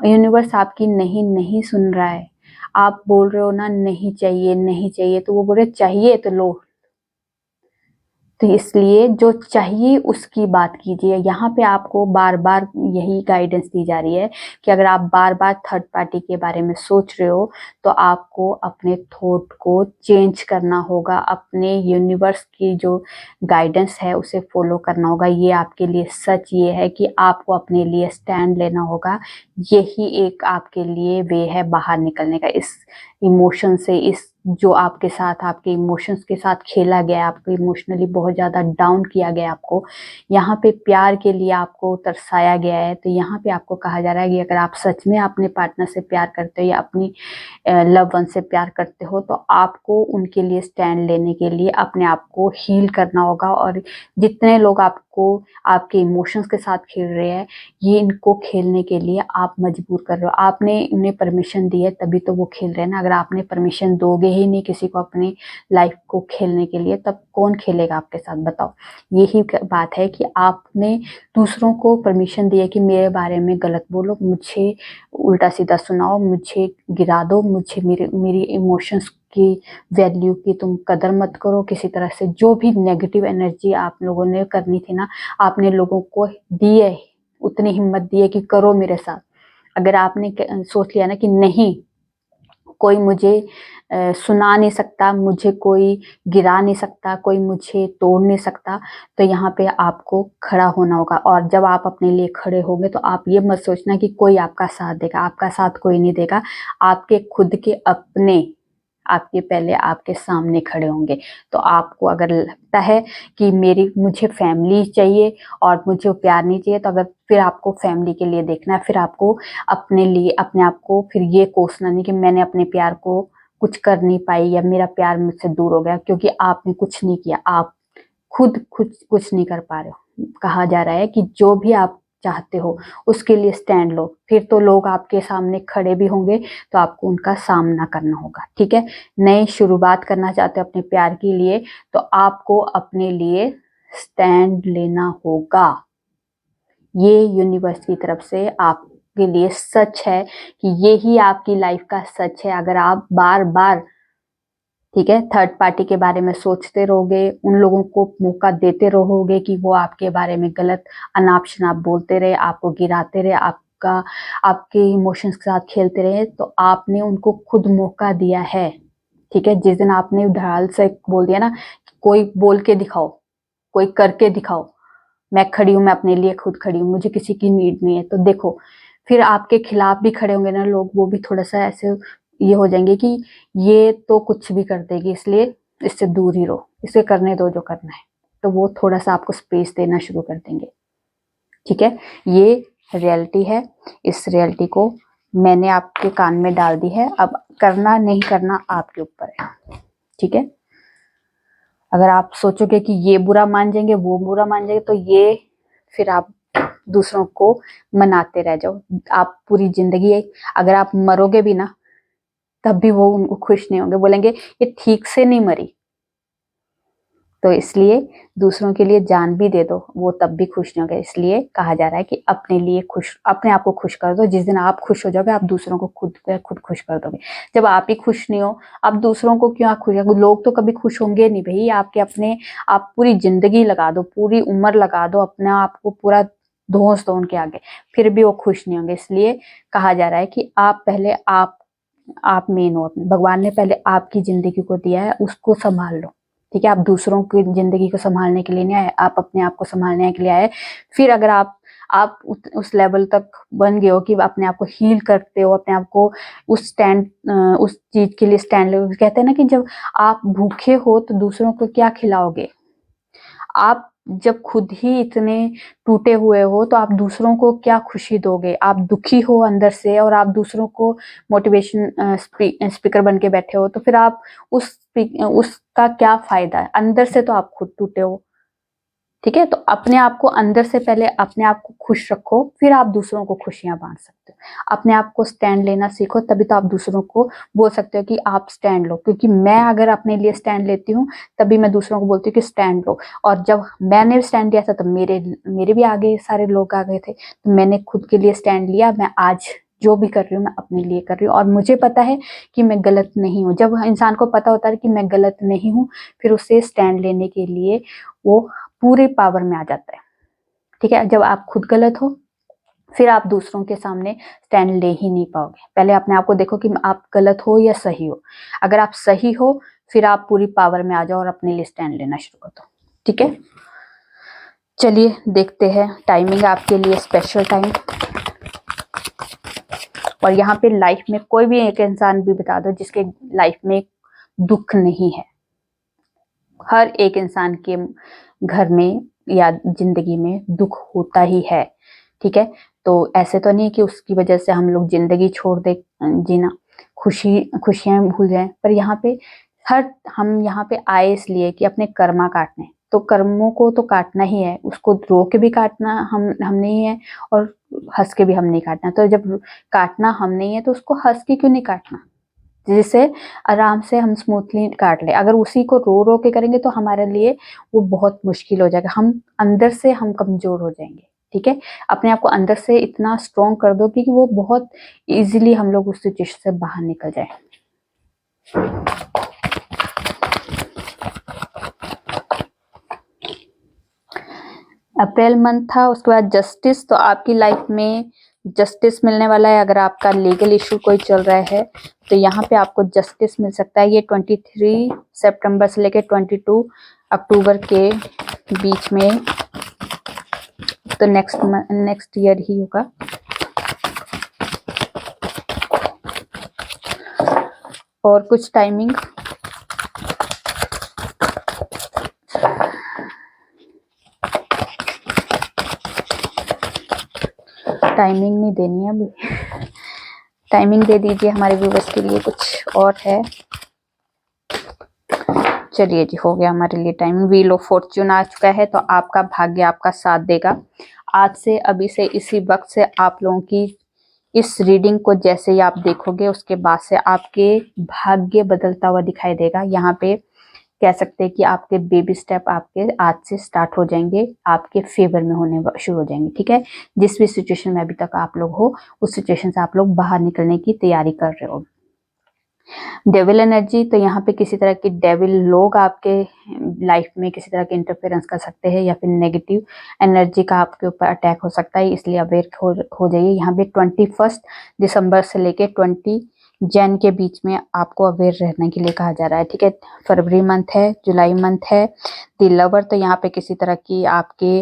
यूनिवर्स आपकी नहीं नहीं सुन रहा है। आप बोल रहे हो ना नहीं चाहिए नहीं चाहिए, तो वो बोल रहे चाहिए तो लो। तो इसलिए जो चाहिए उसकी बात कीजिए। यहाँ पे आपको बार बार यही गाइडेंस दी जा रही है कि अगर आप बार बार थर्ड पार्टी के बारे में सोच रहे हो, तो आपको अपने थॉट को चेंज करना होगा, अपने यूनिवर्स की जो गाइडेंस है उसे फॉलो करना होगा। ये आपके लिए सच ये है कि आपको अपने लिए स्टैंड लेना होगा। यही एक आपके लिए वे है बाहर निकलने का, इस इमोशन से, इस जो आपके साथ, आपके इमोशंस के साथ खेला गया, आपको इमोशनली बहुत ज्यादा डाउन किया गया, आपको यहाँ पे प्यार के लिए आपको तरसाया गया है। तो यहाँ पे आपको कहा जा रहा है कि अगर आप सच में अपने पार्टनर से प्यार करते हो या अपनी लव वन से प्यार करते हो, तो आपको उनके लिए स्टैंड लेने के लिए अपने आप को हील करना होगा। और जितने लोग आपको आपके इमोशंस के साथ खेल रहे हैं, ये इनको खेलने के लिए आप मजबूर कर रहे हो। आपने इन्हें परमिशन दी है तभी तो वो खेल रहे हैं ना। अगर आपने परमिशन दोगे ही नहीं किसी को अपनी लाइफ को खेलने के लिए, तब कौन खेलेगा आपके साथ, बताओ। यही बात है कि आपने दूसरों को परमिशन दी है कि मेरे बारे में गलत बोलो, मुझे उल्टा सीधा सुनाओ, मुझे गिरा दो, मुझे मेरी इमोशंस की वैल्यू की तुम कदर मत करो। किसी तरह से जो भी नेगेटिव एनर्जी आप लोगों ने करनी थी ना, आपने लोगों को दी है, उतनी हिम्मत दी है कि करो मेरे साथ। अगर आपने सोच लिया ना कि नहीं, कोई मुझे सुना नहीं सकता, मुझे कोई गिरा नहीं सकता, कोई मुझे तोड़ नहीं सकता, तो यहाँ पे आपको खड़ा होना होगा। और जब आप अपने लिए खड़े होंगे तो आप ये मत सोचना कि कोई आपका साथ देगा, आपका साथ कोई नहीं देगा। आपके खुद के अपने आपके पहले आपके सामने खड़े होंगे। तो आपको अगर लगता है कि मुझे फैमिली चाहिए और मुझे प्यार नहीं चाहिए, तो अगर फिर आपको फैमिली के लिए देखना है, फिर आपको अपने लिए अपने आप को फिर ये कोसना नहीं कि मैंने अपने प्यार को कुछ कर नहीं पाई या मेरा प्यार मुझसे दूर हो गया, क्योंकि आपने कुछ नहीं किया, आप खुद कुछ नहीं कर पा रहे हो। कहा जा रहा है कि जो भी आप चाहते हो उसके लिए स्टैंड लो, फिर तो लोग आपके सामने खड़े भी होंगे, तो आपको उनका सामना करना होगा। ठीक है, नई शुरुआत करना चाहते हो अपने प्यार के लिए, तो आपको अपने लिए स्टैंड लेना होगा। ये यूनिवर्स की तरफ से आपके लिए सच है कि ये ही आपकी लाइफ का सच है। अगर आप बार बार, ठीक है, थर्ड पार्टी के बारे में सोचते रहोगे, उन लोगों को मौका देते रहोगे कि वो आपके बारे में गलत अनाप शनाप बोलते रहे, आपको गिराते रहे, आपके इमोशंस के साथ खेलते रहे, तो आपने उनको खुद मौका दिया है। ठीक है, जिस दिन आपने ढाल से बोल दिया ना, कोई बोल के दिखाओ, कोई करके दिखाओ, मैं खड़ी हूं, मैं अपने लिए खुद खड़ी हूँ, मुझे किसी की नीड नहीं है, तो देखो फिर आपके खिलाफ भी खड़े होंगे ना लोग, वो भी थोड़ा सा ऐसे ये हो जाएंगे कि ये तो कुछ भी कर देगी, इसलिए इससे दूर ही रहो, इसे करने दो जो करना है, तो वो थोड़ा सा आपको स्पेस देना शुरू कर देंगे। ठीक है, ये रियलिटी है, इस रियलिटी को मैंने आपके कान में डाल दी है, अब करना नहीं करना आपके ऊपर है। ठीक है, अगर आप सोचोगे कि ये बुरा मान जाएंगे, वो बुरा मान जाएंगे, तो ये फिर आप दूसरों को मनाते रह जाओ। आप पूरी जिंदगी, अगर आप मरोगे भी ना, तब भी वो उनको खुश नहीं होंगे, बोलेंगे ये ठीक से नहीं मरी। तो इसलिए दूसरों के लिए जान भी दे दो, वो तब भी खुश नहीं होंगे। इसलिए कहा जा रहा है कि अपने लिए खुश, अपने आप को खुश कर दो। जिस दिन आप खुश हो जाओगे, आप दूसरों को खुद खुश कर दोगे। जब आप ही खुश नहीं हो, आप दूसरों को क्यों खुश? लोग तो कभी खुश होंगे नहीं भाई। आप पूरी जिंदगी लगा दो, पूरी उम्र लगा दो, अपने आप को पूरा धोस दो उनके आगे, फिर भी वो खुश नहीं होंगे। इसलिए कहा जा रहा है कि आप पहले आप मेन हो। भगवान ने पहले आपकी जिंदगी को दिया है, उसको संभाल लो। ठीक है, आप दूसरों की जिंदगी को संभालने के लिए नहीं आए, आप अपने आप को संभालने के लिए आए। फिर अगर आप उस लेवल तक बन गए हो कि अपने आप को हील करते हो, अपने आप को उस चीज के लिए स्टैंड ले। कहते हैं ना कि जब आप भूखे हो तो दूसरों को क्या खिलाओगे? आप जब खुद ही इतने टूटे हुए हो तो आप दूसरों को क्या खुशी दोगे? आप दुखी हो अंदर से और आप दूसरों को मोटिवेशन स्पीकर बन के बैठे हो, तो फिर आप उसका क्या फायदा है? अंदर से तो आप खुद टूटे हो। ठीक है, तो अपने आप को अंदर से पहले अपने आप को खुश रखो, फिर आप दूसरों को खुशियां बांट सकते हो। अपने आप को स्टैंड लेना सीखो, तभी तो आप दूसरों को बोल सकते हो कि आप स्टैंड लो। क्योंकि मैं अगर अपने लिए स्टैंड लेती हूँ, तभी मैं दूसरों को बोलती हूँ कि स्टैंड लो। और जब मैंने स्टैंड लिया था, तब मेरे भी आगे सारे लोग आ गए थे। तो मैंने खुद के लिए स्टैंड लिया। मैं आज जो भी कर रही हूँ, मैं अपने लिए कर रही हूँ, और मुझे पता है कि मैं गलत नहीं हूँ। जब इंसान को पता होता है कि मैं गलत नहीं हूँ, फिर उसे स्टैंड लेने के लिए वो पूरे पावर में आ जाता है। ठीक है, जब आप खुद गलत हो, फिर आप दूसरों के सामने स्टैंड ले ही नहीं पाओगे। पहले अपने आप को देखो कि आप गलत हो या सही हो। अगर आप सही हो, फिर आप पूरी पावर में आ जाओ और अपने लिए स्टैंड लेना शुरू कर दो। ठीक है, चलिए देखते हैं टाइमिंग आपके लिए, स्पेशल टाइम। और यहाँ पे लाइफ में कोई भी एक इंसान भी बता दो जिसके लाइफ में दुख नहीं है। हर एक इंसान के घर में या जिंदगी में दुख होता ही है। ठीक है, तो ऐसे तो नहीं कि उसकी वजह से हम लोग जिंदगी छोड़ दे जीना, खुशियां भूल जाएं। पर हम यहाँ पे आए इसलिए कि अपने कर्मा काटने, तो कर्मों को तो काटना ही है। उसको रो के भी काटना हम नहीं है, और हंस के भी हम नहीं काटना। तो जब काटना हम नहीं है, तो उसको हंस के क्यों नहीं काटना, जिसे आराम से हम स्मूथली काट ले। अगर उसी को रो रो के करेंगे तो हमारे लिए वो बहुत मुश्किल हो जाएगा। हम अंदर से हम कमजोर हो जाएंगे। ठीक है, अपने आप को अंदर से इतना स्ट्रॉन्ग कर दो कि वो बहुत इजीली हम लोग उस सिचुएशन से बाहर निकल जाए। अप्रैल मंथ था, उसके बाद जस्टिस। तो आपकी लाइफ में जस्टिस मिलने वाला है। अगर आपका लीगल इशू कोई चल रहा है तो यहाँ पे आपको जस्टिस मिल सकता है। ये 23 सितंबर से लेकर 22 अक्टूबर के बीच में, तो नेक्स्ट ईयर ही होगा। और कुछ टाइमिंग, टाइमिंग नहीं देनी है अभी, टाइमिंग दे दीजिए हमारे व्यूवर्स के लिए, कुछ और है। चलिए जी, हो गया हमारे लिए टाइमिंग। व्हील ऑफ फॉर्च्यून आ चुका है, तो आपका भाग्य आपका साथ देगा। आज से, अभी से, इसी वक्त से आप लोगों की इस रीडिंग को जैसे ही आप देखोगे उसके बाद से आपके भाग्य बदलता हुआ दिखाई देगा। यहाँ पे कह सकते हैं कि आपके बेबी स्टेप आपके आज से स्टार्ट हो जाएंगे, आपके फेवर में होने शुरू हो जाएंगे। ठीक है, जिस भी सिचुएशन में अभी तक आप लोग हो, उस सिचुएशन से आप लोग बाहर निकलने की तैयारी कर रहे हो। डेविल एनर्जी, तो यहाँ पे किसी तरह की डेविल लोग आपके लाइफ में किसी तरह के इंटरफेरेंस कर सकते हैं, या फिर नेगेटिव एनर्जी का आपके ऊपर अटैक हो सकता है, इसलिए अवेयर हो जाइए। यहाँ पे 21 दिसंबर से लेके 20 जैन के बीच में आपको अवेयर रहने के लिए कहा जा रहा है। ठीक है, फरवरी मंथ है, जुलाई मंथ है। द लवर, तो यहाँ पे किसी तरह की आपके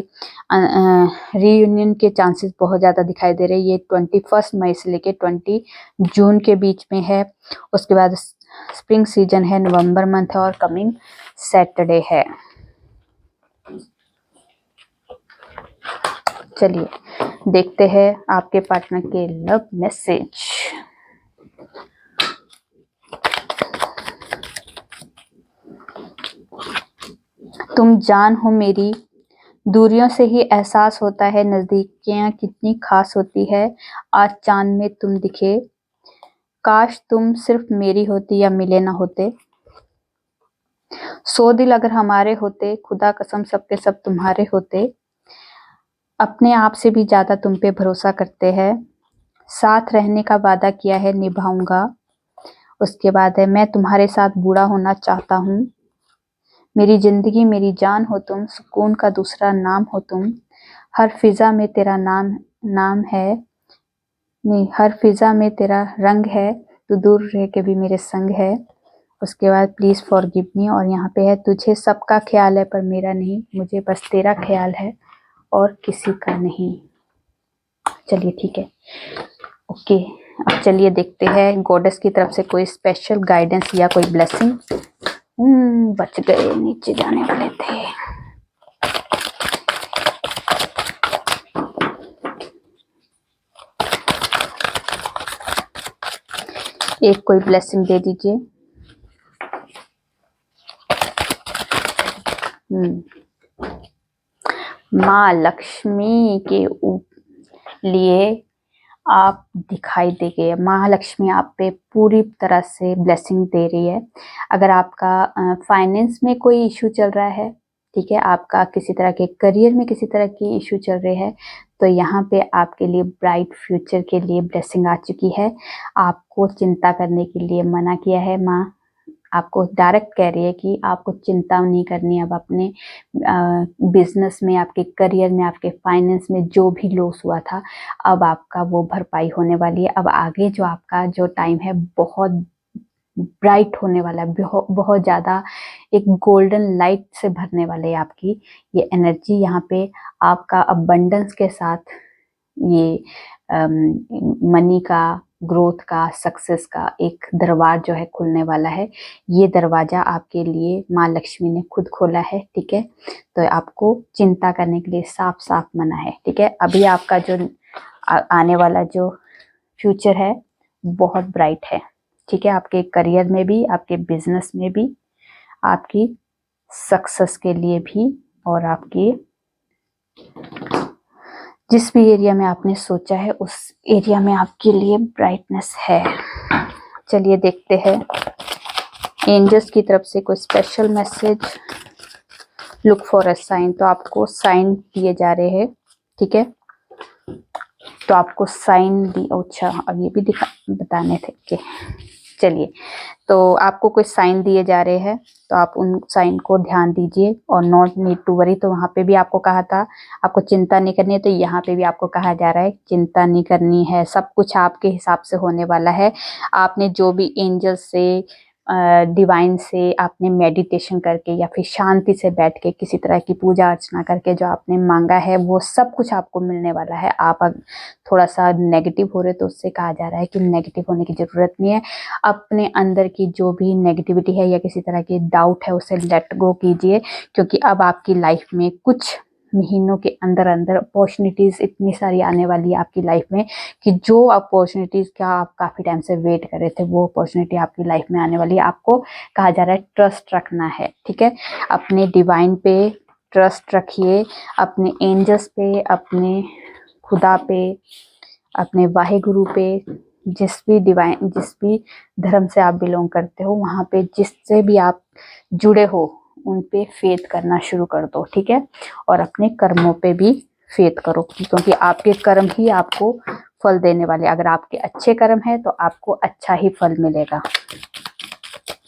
रीयूनियन के चांसेस बहुत ज़्यादा दिखाई दे रहे हैं। ये 21 मई से लेके 20 जून के बीच में है। उसके बाद स्प्रिंग सीजन है, नवंबर मंथ है, और कमिंग सैटरडे है। चलिए देखते हैं आपके पार्टनर के लव मैसेज। तुम जान हो मेरी, दूरियों से ही एहसास होता है नजदीकियां कितनी खास होती है। आज चांद में तुम दिखे, काश तुम सिर्फ मेरी होती या मिले ना होते। 100 दिल अगर हमारे होते, खुदा कसम सबके सब तुम्हारे होते। अपने आप से भी ज्यादा तुम पे भरोसा करते हैं। साथ रहने का वादा किया है, निभाऊंगा। उसके बाद है, मैं तुम्हारे साथ बूढ़ा होना चाहता हूँ। मेरी जिंदगी मेरी जान हो तुम, सुकून का दूसरा नाम हो तुम। हर फिजा में तेरा नाम है, नहीं, हर फिजा में तेरा रंग है। तू दूर रह के भी मेरे संग है। उसके बाद प्लीज फॉरगिव मी, और यहाँ पे है, तुझे सबका ख्याल है पर मेरा नहीं, मुझे बस तेरा ख्याल है और किसी का नहीं। चलिए ठीक है, ओके। अब चलिए देखते हैं गॉडेस की तरफ से कोई स्पेशल गाइडेंस या कोई ब्लेसिंग। बच गए, नीचे जाने वाले थे। एक कोई ब्लेसिंग दे दीजिए। माँ लक्ष्मी के लिए आप दिखाई देंगे। महालक्ष्मी आप पे पूरी तरह से ब्लेसिंग दे रही है। अगर आपका फाइनेंस में कोई इशू चल रहा है, ठीक है, आपका किसी तरह के करियर में किसी तरह की इशू चल रहे हैं, तो यहाँ पे आपके लिए ब्राइट फ्यूचर के लिए ब्लेसिंग आ चुकी है। आपको चिंता करने के लिए मना किया है माँ, आपको डायरेक्ट कह रही है कि आपको चिंता नहीं करनी। अब अपने बिजनेस में, आपके करियर में, आपके फाइनेंस में जो भी लॉस हुआ था, अब आपका वो भरपाई होने वाली है। अब आगे जो आपका जो टाइम है बहुत ब्राइट होने वाला है, बहुत ज़्यादा एक गोल्डन लाइट से भरने वाले है आपकी ये एनर्जी। यहाँ पे आपका अबंडेंस के साथ ये मनी का, ग्रोथ का, सक्सेस का एक दरवाजा जो है खुलने वाला है। ये दरवाजा आपके लिए माँ लक्ष्मी ने खुद खोला है। ठीक है, तो आपको चिंता करने के लिए साफ साफ मना है। ठीक है, अभी आपका जो आने वाला जो फ्यूचर है बहुत ब्राइट है। ठीक है, आपके करियर में भी, आपके बिजनेस में भी, आपकी सक्सेस के लिए भी, और आपकी जिस भी एरिया में आपने सोचा है उस एरिया में आपके लिए ब्राइटनेस है। चलिए देखते हैं एंजल्स की तरफ से कोई special message. Look for a sign, तो आपको साइन दिए जा रहे हैं। ठीक है, तो आपको साइन दी, अच्छा अब ये भी बताने थे कि चलिए, तो आपको कुछ साइन दिए जा रहे हैं, तो आप उन साइन को ध्यान दीजिए। और नॉट नीड टू वरी, तो वहाँ पे भी आपको कहा था आपको चिंता नहीं करनी है, तो यहाँ पे भी आपको कहा जा रहा है चिंता नहीं करनी है, सब कुछ आपके हिसाब से होने वाला है। आपने जो भी एंजल से डिवाइन से आपने मेडिटेशन करके या फिर शांति से बैठ के किसी तरह की पूजा अर्चना करके जो आपने मांगा है वो सब कुछ आपको मिलने वाला है। आप थोड़ा सा नेगेटिव हो रहे तो उससे कहा जा रहा है कि नेगेटिव होने की जरूरत नहीं है। अपने अंदर की जो भी नेगेटिविटी है या किसी तरह की डाउट है उसे लेट गो कीजिए, क्योंकि अब आपकी लाइफ में कुछ महीनों के अंदर अंदर अपॉर्चुनिटीज इतनी सारी आने वाली है आपकी लाइफ में कि जो अपॉर्चुनिटीज का आप काफी टाइम से वेट कर रहे थे वो अपॉर्चुनिटी आपकी लाइफ में आने वाली है। आपको कहा जा रहा है ट्रस्ट रखना है, ठीक है। अपने डिवाइन पे ट्रस्ट रखिए, अपने एंजल्स पे, अपने खुदा पे, अपने वाहेगुरु पे, जिस भी धर्म से आप बिलोंग करते हो वहां पे जिससे भी आप जुड़े हो उन पे फेथ करना शुरू कर दो, ठीक है। और अपने कर्मों पे भी फेथ करो, क्योंकि आपके कर्म ही आपको फल देने वाले। अगर आपके अच्छे कर्म है तो आपको अच्छा ही फल मिलेगा।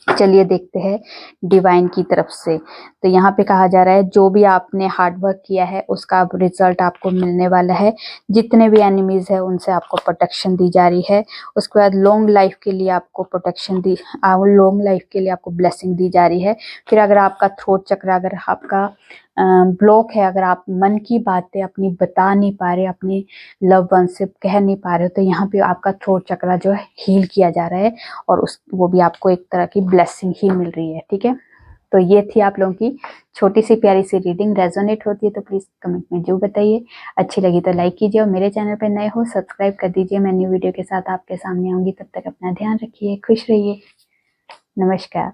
चलिए देखते हैं डिवाइन की तरफ से। तो यहाँ पे कहा जा रहा है जो भी आपने हार्ड वर्क किया है उसका अब रिजल्ट आपको मिलने वाला है। जितने भी एनिमीज है उनसे आपको प्रोटेक्शन दी जा रही है। उसके बाद लॉन्ग लाइफ के लिए आपको प्रोटेक्शन लॉन्ग लाइफ के लिए आपको ब्लेसिंग दी जा रही है। फिर अगर आपका थ्रोट चक्र अगर आपका ब्लॉक है, अगर आप मन की बातें अपनी बता नहीं पा रहे, अपनी लव वन से कह नहीं पा रहे हो, तो यहाँ पे आपका थ्रोट चक्र जो है हील किया जा रहा है और वो भी आपको एक तरह की ब्लेसिंग ही मिल रही है, ठीक है। तो ये थी आप लोगों की छोटी सी प्यारी सी रीडिंग। रेजोनेट होती है तो प्लीज कमेंट में जो बताइए। अच्छी लगी तो लाइक कीजिए और मेरे चैनल पर नए हो सब्सक्राइब कर दीजिए। मैं न्यू वीडियो के साथ आपके सामने आऊंगी, तब तक अपना ध्यान रखिए, खुश रहिए। नमस्कार।